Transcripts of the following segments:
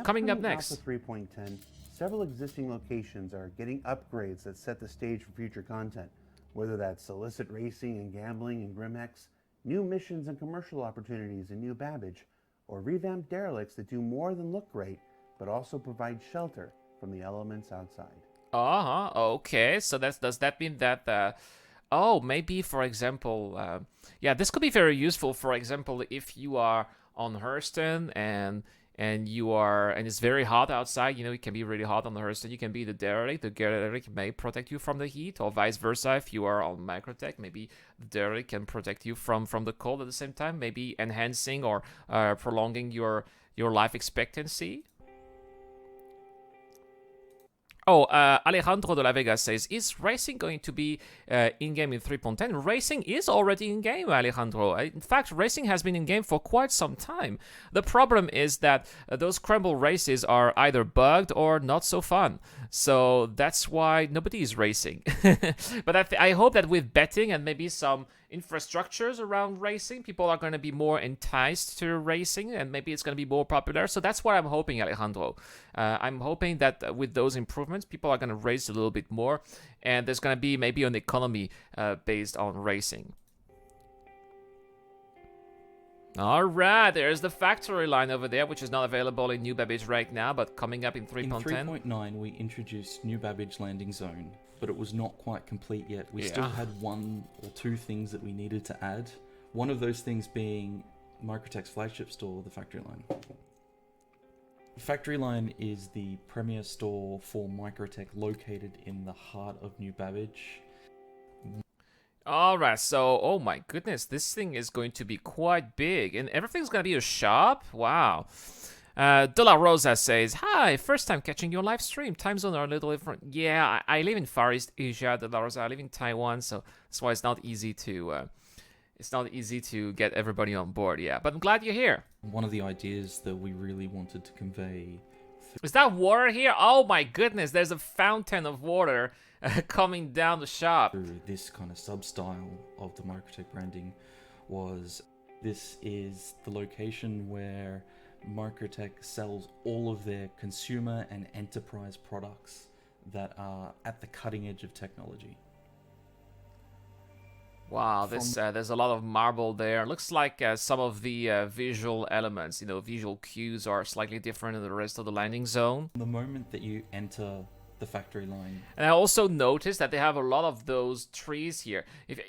Coming up Upcoming Alpha next. 3.10, several existing locations are getting upgrades that set the stage for future content, whether that's illicit racing and gambling in Grimhex, new missions and commercial opportunities in New Babbage, or revamped derelicts that do more than look great, but also provide shelter from the elements outside. Uh-huh. Okay. So does that mean that oh, maybe for example, yeah, this could be very useful. For example, if you are on Hurston and you are and it's very hot outside, you know, it can be really hot on the Hurston. You can be the derelict. The derelict may protect you from the heat, or vice versa. If you are on Microtech, maybe the derelict can protect you from the cold at the same time, maybe enhancing or prolonging your life expectancy. Oh, Alejandro de la Vega says, is racing going to be in-game in 3.10? Racing is already in-game, Alejandro. In fact, racing has been in-game for quite some time. The problem is that those scramble races are either bugged or not so fun. So that's why nobody is racing. But I hope that with betting and maybe some infrastructures around racing, people are going to be more enticed to racing, and maybe it's going to be more popular. So that's what I'm hoping, Alejandro. I'm hoping that with those improvements, people are going to race a little bit more, and there's going to be maybe an economy based on racing. All right, there's the factory line over there, which is not available in New Babbage right now, but coming up in 3.10. In 3.9, we introduced New Babbage Landing Zone, but it was not quite complete yet. We still had one or two things that we needed to add. One of those things being Microtech's flagship store, the factory line. Factory Line is the premier store for Microtech located in the heart of New Babbage. Alright, so, oh my goodness, this thing is going to be quite big, and everything's gonna be a shop? Wow. De La Rosa says, hi, first time catching your live stream. Time zone are a little different. Yeah, I live in Far East Asia, De La Rosa. I live in Taiwan, so that's why it's not easy to get everybody on board, yeah. But I'm glad you're here. One of the ideas that we really wanted to convey... Is that water here? Oh my goodness, there's a fountain of water coming down the shop. Through this kind of sub-style of the Microtech branding was, this is the location where Microtech sells all of their consumer and enterprise products that are at the cutting edge of technology. Wow, there's a lot of marble there. Looks like some of the visual elements, you know, visual cues are slightly different than the rest of the landing zone. The moment that you enter the factory line. And I also noticed that they have a lot of those trees here. If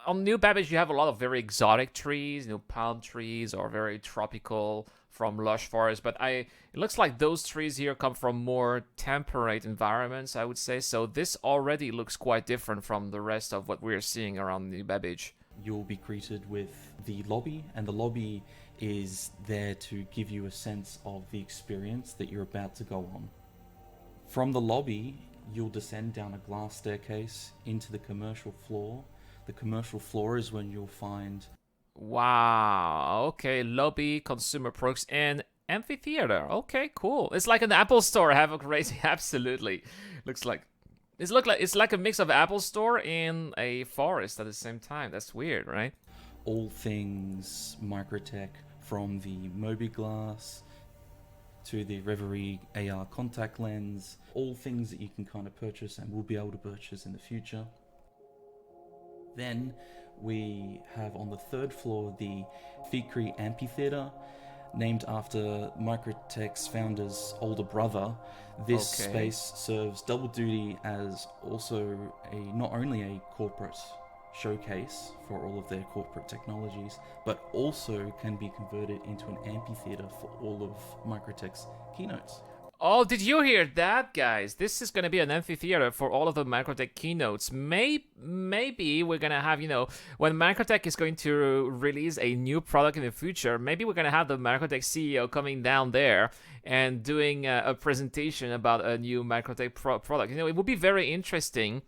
on New Babbage, you have a lot of very exotic trees, you know, palm trees or very tropical from lush forest. But it looks like those trees here come from more temperate environments, I would say. So this already looks quite different from the rest of what we're seeing around New Babbage. You'll be greeted with the lobby, and the lobby is there to give you a sense of the experience that you're about to go on. From the lobby, you'll descend down a glass staircase into the commercial floor. The commercial floor is when you'll find... Wow, okay, lobby, consumer products, and amphitheater. Okay, cool. It's like an Apple store. Have a crazy, absolutely. It's like a mix of Apple store and a forest at the same time. That's weird, right? All things Microtech, from the Mobiglass to the REFERRAL AR contact lens, all things that you can kind of purchase and will be able to purchase in the future. Then we have on the third floor the Fikri Amphitheater, named after Microtech's founder's older brother. This space serves double duty as also not only a corporate showcase for all of their corporate technologies, but also can be converted into an amphitheater for all of Microtech's keynotes. Oh, did you hear that, guys? This is going to be an amphitheater for all of the Microtech keynotes. Maybe we're going to have, you know, when Microtech is going to release a new product in the future, maybe we're going to have the Microtech CEO coming down there and doing a presentation about a new Microtech product. You know, it would be very interesting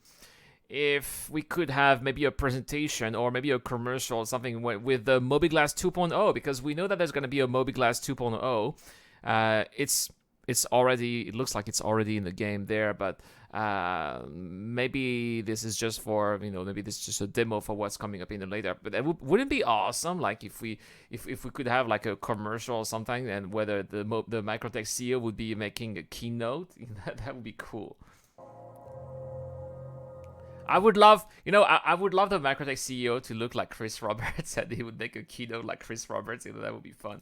if we could have maybe a presentation or maybe a commercial or something with the Mobiglass 2.0, because we know that there's going to be a Mobiglass 2.0. it looks like it's already in the game there, but maybe this is just for, maybe this is just a demo for what's coming up in the later. But wouldn't it be awesome, like if we could have like a commercial or something, and whether the Microtech CEO would be making a keynote. That would be cool. I would love, I would love the Microtech CEO to look like Chris Roberts, and he would make a keynote like Chris Roberts. That would be fun.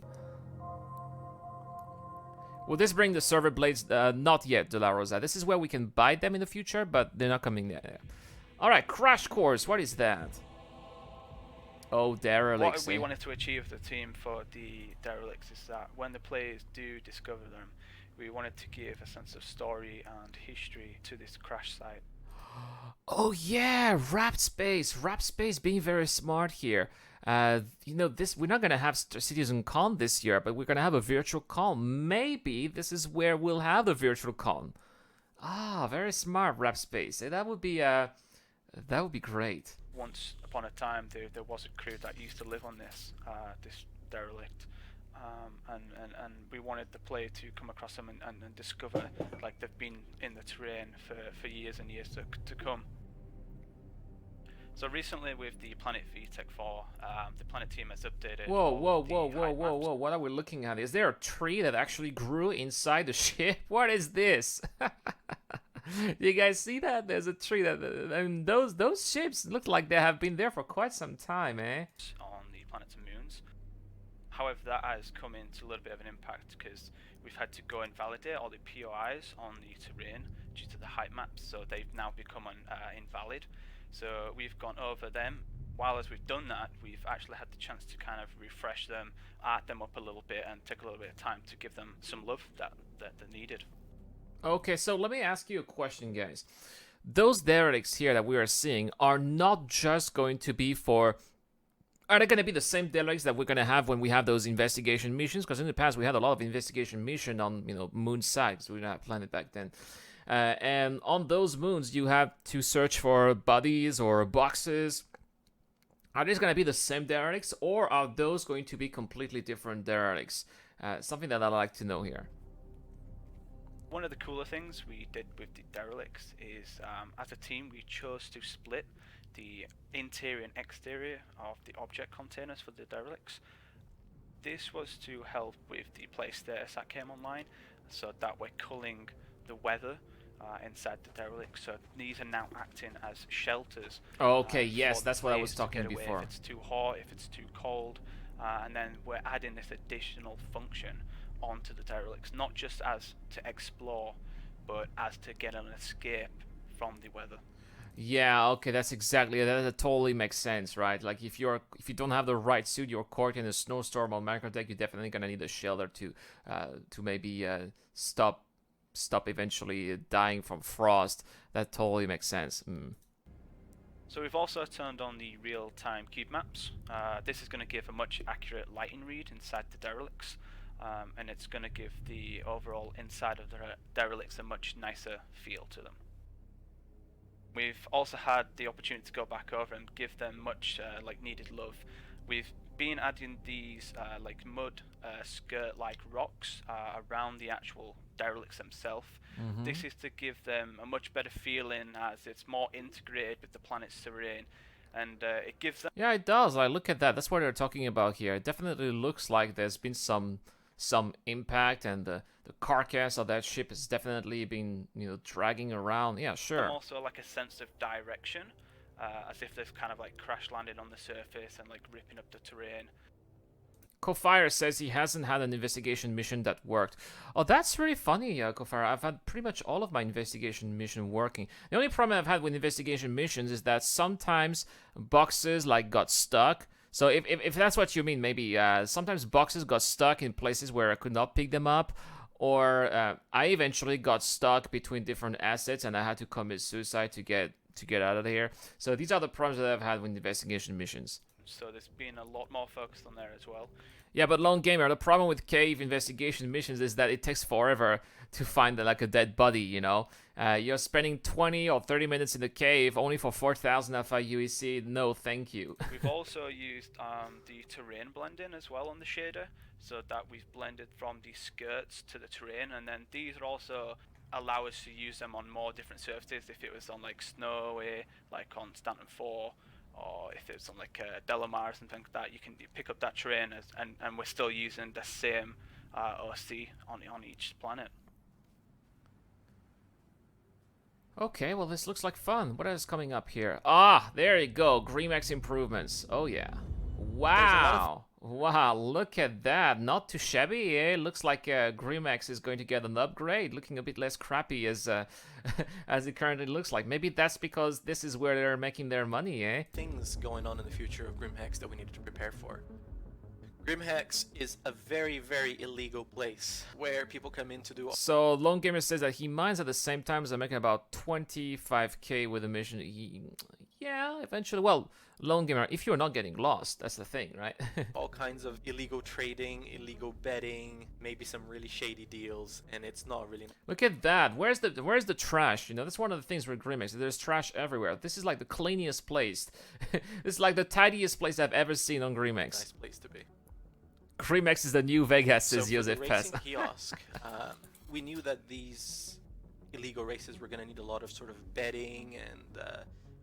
Will this bring the server blades? Not yet, De La Rosa. This is where we can buy them in the future, but they're not coming there. All right, Crash Course. What is that? Oh, derelicts. What we wanted to achieve the team for the derelicts is that when the players do discover them, we wanted to give a sense of story and history to this crash site. Oh yeah, Wrapped Space being very smart here. This, we're not gonna have Citizen Con this year, but we're gonna have a virtual con. Maybe this is where we'll have the virtual con. Ah, very smart, Wrapped Space. That would be great. Once upon a time, there was a crew that used to live on this derelict. And we wanted the player to come across them and discover, like, they've been in the terrain for years and years to come. So recently with the Planet VTech 4, the Planet team has updated... Whoa, what are we looking at? Is there a tree that actually grew inside the ship? What is this? Do you guys see that? There's a tree that... I mean, those ships look like they have been there for quite some time, eh? On the planets and moons. However, that has come into a little bit of an impact because we've had to go and validate all the POIs on the terrain due to the height maps, so they've now become invalid. So we've gone over them. While as we've done that, we've actually had the chance to kind of refresh them, art them up a little bit, and take a little bit of time to give them some love that they needed. Okay, so let me ask you a question, guys. Those derelicts here that we are seeing are not just going to be for... Are they going to be the same derelicts that we're going to have when we have those investigation missions? Because in the past, we had a lot of investigation mission on, moon sites. We didn't have planet back then. And on those moons, you have to search for bodies or boxes. Are these going to be the same derelicts, or are those going to be completely different derelicts? Something that I'd like to know here. One of the cooler things we did with the derelicts is, as a team, we chose to split the interior and exterior of the object containers for the derelicts. This was to help with the play status that came online, so that we're culling the weather inside the derelict. So these are now acting as shelters. Oh, okay, yes, that's what I was talking before. If it's too hot, if it's too cold, and then we're adding this additional function onto the derelicts, not just as to explore, but as to get an escape from the weather. Yeah, okay, that's exactly, that totally makes sense, right? Like if you don't have the right suit, you're caught in a snowstorm on Microtech, you're definitely gonna need a shelter to maybe stop eventually dying from frost. That totally makes sense. So we've also turned on the real-time cube maps. This is going to give a much accurate lighting read inside the derelicts, and it's going to give the overall inside of the derelicts a much nicer feel to them. We've also had the opportunity to go back over and give them much needed love. We've been adding these mud skirt-like rocks around the actual derelicts themselves. Mm-hmm. This is to give them a much better feeling as it's more integrated with the planet's terrain, and it gives them... Yeah, it does. Like, look at that. That's what they're talking about here. It definitely looks like there's been some impact, and the carcass of that ship has definitely been dragging around. Yeah, sure. And also like a sense of direction, as if they've kind of like crash landed on the surface and like ripping up the terrain. Kofire says he hasn't had an investigation mission that worked. Oh, that's really funny, Kofire. I've had pretty much all of my investigation mission working. The only problem I've had with investigation missions is that sometimes boxes got stuck. So if that's what you mean, maybe sometimes boxes got stuck in places where I could not pick them up, or I eventually got stuck between different assets and I had to commit suicide to get out of here. So these are the problems that I've had with investigation missions. So there's been a lot more focused on there as well. Yeah, but Lone Gamer, the problem with cave investigation missions is that it takes forever to find a dead body, You're spending 20 or 30 minutes in the cave only for 4,000 alpha UEC. No, thank you. We've also used the terrain blending as well on the shader. so that we've blended from the skirts to the terrain, and then these are also allow us to use them on more different surfaces. If it was on like snowy, like on Stanton 4, or if it's on like Delamar or something like that, you can pick up that terrain and we're still using the same OC on each planet. Okay, well this looks like fun. What is coming up here? Ah, there you go. Grimex improvements. Oh yeah. Wow. Wow, look at that. Not too shabby, eh? Looks like Grimex is going to get an upgrade, looking a bit less crappy as as it currently looks like. Maybe that's because this is where they're making their money, eh? Things going on in the future of Grimhex that we needed to prepare for. Grimhex is a very, very illegal place where people come in to do. So Lone Gamer says that he mines at the same time as I'm making about 25k with a mission. Yeah, eventually. Well, Lone Gamer, if you're not getting lost, that's the thing, right? All kinds of illegal trading, illegal betting, maybe some really shady deals, and it's not really. Look at that. Where's the trash? You know, that's one of the things with Grimex. There's trash everywhere. This is like the cleanest place. This is like the tidiest place I've ever seen on Grimex. Nice place to be. Grimex is the new Vegas, says So Joseph for the Pest. racing kiosk, we knew that these illegal races were going to need a lot of sort of betting and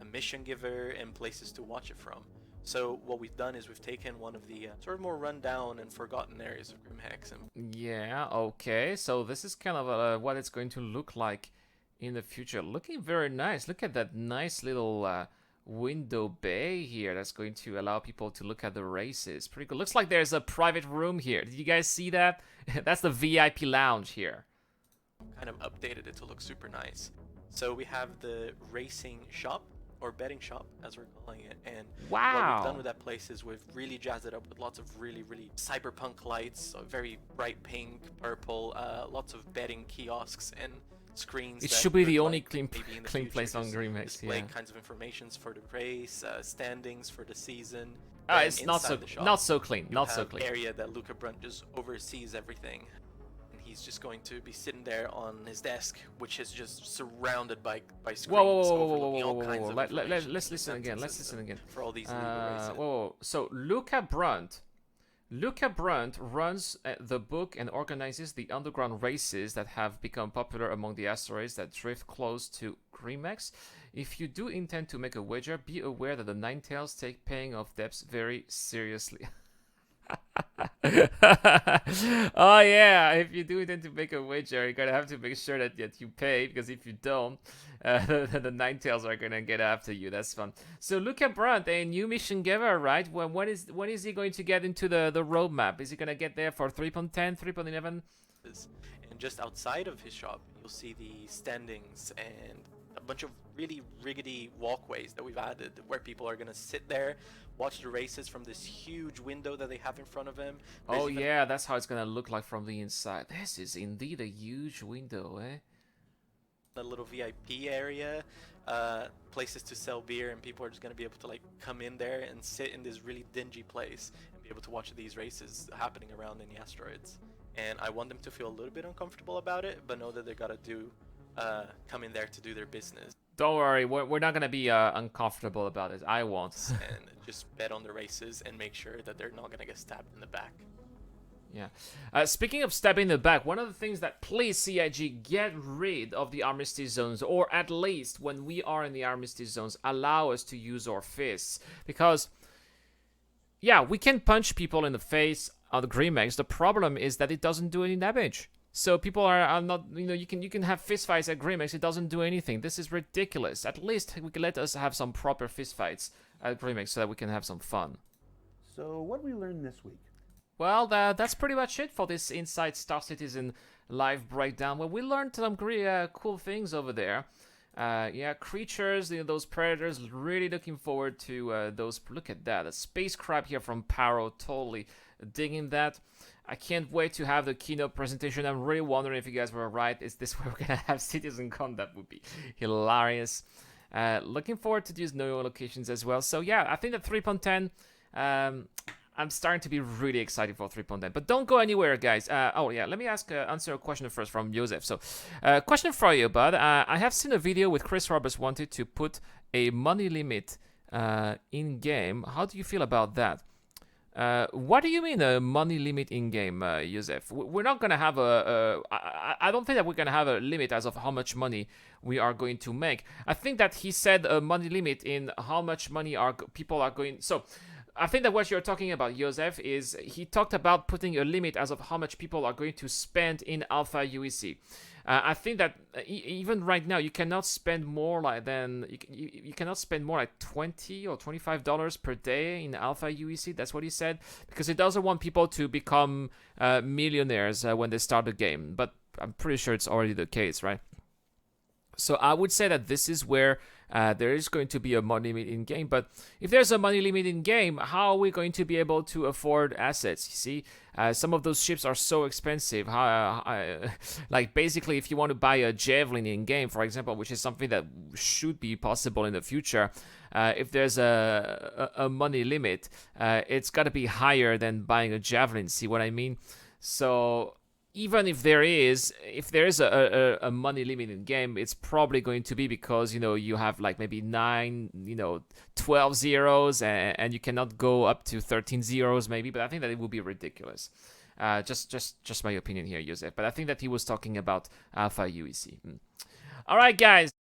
a mission giver and places to watch it from. So what we've done is we've taken one of the sort of more rundown and forgotten areas of Grimhex and Yeah, okay. So this is kind of what it's going to look like in the future. Looking very nice. Look at that nice little window bay here that's going to allow people to look at the races. Pretty cool. Looks like there's a private room here. Did you guys see that? That's the VIP lounge here. kind of updated it to look super nice. So we have the racing shop, or betting shop as we're calling it, and what we've done with that place is we've really jazzed it up with lots of really cyberpunk lights, so very bright pink, purple, lots of betting kiosks and screens. It that should be the could, only like, clean maybe in the clean future place on just Grimex, display yeah. kinds of informations for the race, standings for the season. It's not so inside the shop, not so clean, you not so have clean. area that Luca Brunt just oversees everything. And he's just going to be sitting there on his desk, which is just surrounded by screens overlooking all kinds of information Let's listen and again. Let's sentences listen again. for all these illegal races. Whoa. So Luca Brunt runs the book and organizes the underground races that have become popular among the asteroids that drift close to Grimex. If you do intend to make a wager, be aware that the Ninetales take paying off debts very seriously. Oh yeah, if you do intend to make a wager, you're gonna have to make sure that you pay, because if you don't, the Ninetales are gonna get after you. That's fun. So Luca Brunt, a new mission giver, right? When is he going to get into the roadmap? Is he gonna get there for 3.10, 3.11? And just outside of his shop, you'll see the standings and a bunch of really rickety walkways that we've added, where people are gonna sit there, watch the races from this huge window that they have in front of them. There's Oh even yeah, that's how it's gonna look like from the inside. This is indeed a huge window, eh? a little VIP area, places to sell beer, and people are just gonna be able to like come in there and sit in this really dingy place and be able to watch these races happening around in the asteroids. And I want them to feel a little bit uncomfortable about it, but know that they gotta come in there to do their business. Don't worry, we're not gonna be uncomfortable about it. I won't. And just bet on the races and make sure that they're not gonna get stabbed in the back. Yeah. Speaking of stabbing in the back, one of the things that please CIG get rid of the armistice zones, or at least when we are in the armistice zones, allow us to use our fists, because yeah, we can punch people in the face on the Grimex. The problem is that it doesn't do any damage. So people are not, you can have fistfights at Grimex, it doesn't do anything. This is ridiculous. At least we can let us have some proper fistfights at Grimex so that we can have some fun. So what did we learn this week? Well, that's pretty much it for this Inside Star Citizen live breakdown. Well, we learned some cool things over there. Yeah, creatures, those predators, really looking forward to those. Look at that, a space crab here from Paro, totally digging that. I can't wait to have the keynote presentation. I'm really wondering if you guys were right. Is this where we're gonna have CitizenCon? That would be hilarious. Looking forward to these new locations as well. So yeah, I think that 3.10, I'm starting to be really excited for 3.10. But don't go anywhere, guys. Oh yeah, let me answer a question first from Joseph. So, question for you, bud. I have seen a video with Chris Roberts wanted to put a money limit in game. How do you feel about that? What do you mean a money limit in game, Joseph? We're not gonna have I don't think that we're gonna have a limit as of how much money we are going to make. I think that he said a money limit in how much money people are going. So I think that what you're talking about, Joseph, is he talked about putting a limit as of how much people are going to spend in Alpha UEC. I think that even right now you cannot spend more you cannot spend more like $20 or $25 per day in Alpha UEC. That's what he said, because he doesn't want people to become millionaires when they start the game. But I'm pretty sure it's already the case, right? So I would say that this is where there is going to be a money limit in game. But if there's a money limit in game, how are we going to be able to afford assets? You see, some of those ships are so expensive. Like basically, if you want to buy a javelin in game, for example, which is something that should be possible in the future, if there's a money limit, it's got to be higher than buying a javelin. See what I mean? So even if there is a money limit in game, it's probably going to be because you have like maybe 12 zeros and you cannot go up to 13 zeros maybe. But I think that it would be ridiculous. Just my opinion here, Joseph. But I think that he was talking about Alpha UEC. All right, guys.